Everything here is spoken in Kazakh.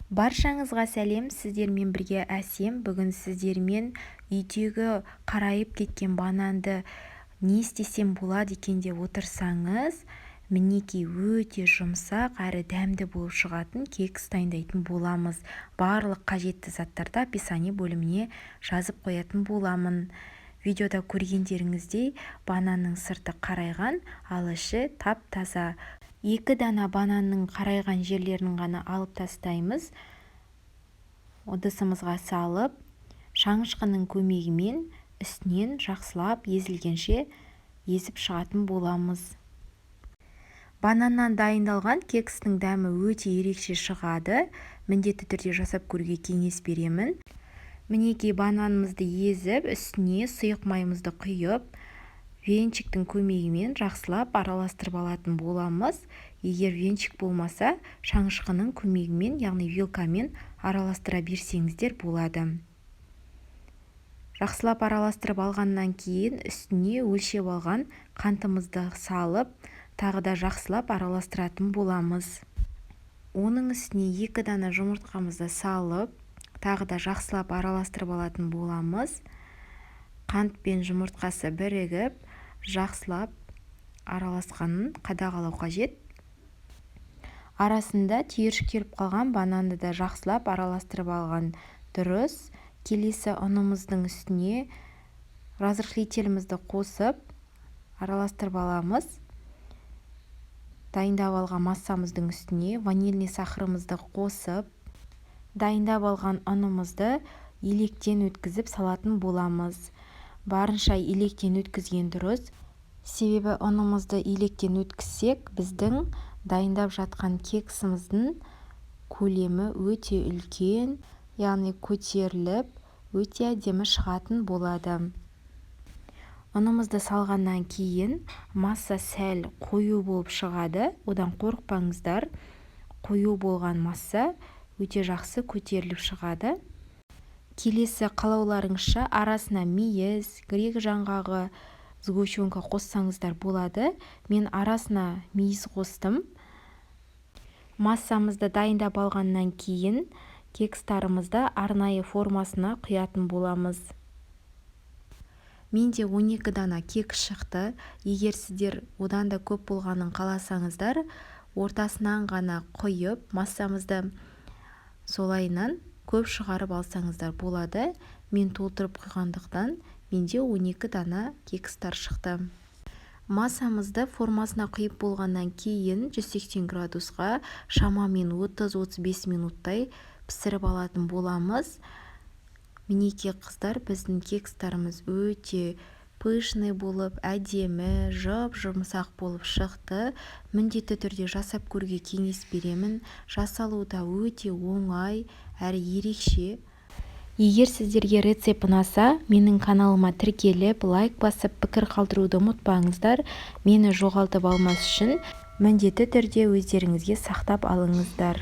Баршаңызға сәлем, сіздермен бірге Әсем. Бүгін сіздермен үйдегі қарайып кеткен бананды не істесем болады екен деп отырсаңыз, мінекей өте жұмсақ әрі дәмді болып шығатын кекс дайындайтын боламыз. Барлық қажетті заттарды описание бөліміне жазып қоятын боламын. Видеода көргендеріңіздей бананның сырты қарайған, ал іші тап-таза. 2 дана бананның қарайған жерлерін ғана алып тастаймыз. Ыдысымызға салып, шаңышқының көмегімен үстінен жақсылап езілгенше езіп шығатын боламыз. Бананнан дайындалған кекстің дәмі өте ерекше шығады. Міндетті түрде жасап көруге кеңес беремін. Мінекей бананымызды езіп, үстіне сұйық майымызды құйып, венчиктің көмегімен жақсылап араластырып алатын боламыз. Егер венчик болмаса, шаңышқының көмегімен, яғни вилкамен араластыра берсеңіздер болады. Жақсылап араластырып алғаннан кейін үстіне өлшеп алған қантымызды салып, тағы да жақсылап араластыратын боламыз. Оның үстіне 2 дана жұмыртқамызды салып, тағы да жақсылап араластырып алатын боламыз. Қант пен жұмыртқасы бірігіп, жақсылап араласқанын қадағалау қажет. Арасында түйіршіктеліп қалған бананды да жақсылап араластырып алған дұрыс. Келесі ұнымыздың үстіне разрыхлителімізді қосып араластырып аламыз. Дайындап алған массамыздың үстіне ванильный сахарымызды қосып, дайындап алған ұнымызды електен өткізіп салатын боламыз. Барынша електен өткізген дұрыс. Себебі ұнымызды електен өткізсек, біздің дайындап жатқан кексіміздің көлемі өте үлкен, яғни көтеріліп, өте әдемі шығатын болады. Ұнымызды салғаннан кейін масса сәл қою болып шығады. Одан қорықпаңыздар. Қою болған масса өте жақсы көтеріліп шығады. Келесі қалауларыңызша арасына мейіз, грек жаңғағы, сгущенка қоссаңыздар болады. Мен арасына мейіз қостым. Массамызды дайындап алғаннан кейін кекстарымызды арнайы формасына құятын боламыз. Менде 12 дана кекс шықты. Егер сіздер одан да көп болғанын қаласаңыздар, ортасынан ғана құйып, массамызды солайынан көп шығарып алсаңыздар болады. Мен толтырып құйғандықтан менде 12 дана кекстар шықты. Массамызды формасына құйып болғаннан кейін 180 градусқа шамамен 30-35 минуттай пісіріп алатын боламыз. Мінекей қыздар, біздің кекстарымыз өте пышный болып, әдемі, жұмсақ болып шықты. Міндетті түрде жасап көруге кеңес беремін. Жасалуда өте оңай әрі ерекше. Егер сіздерге рецепт ұнаса, менің каналыма тіркеліп, лайк басып, пікір қалдыруды ұмытпаңыздар. Мені жоғалтып алмас үшін міндетті түрде өздеріңізге сақтап алыңыздар.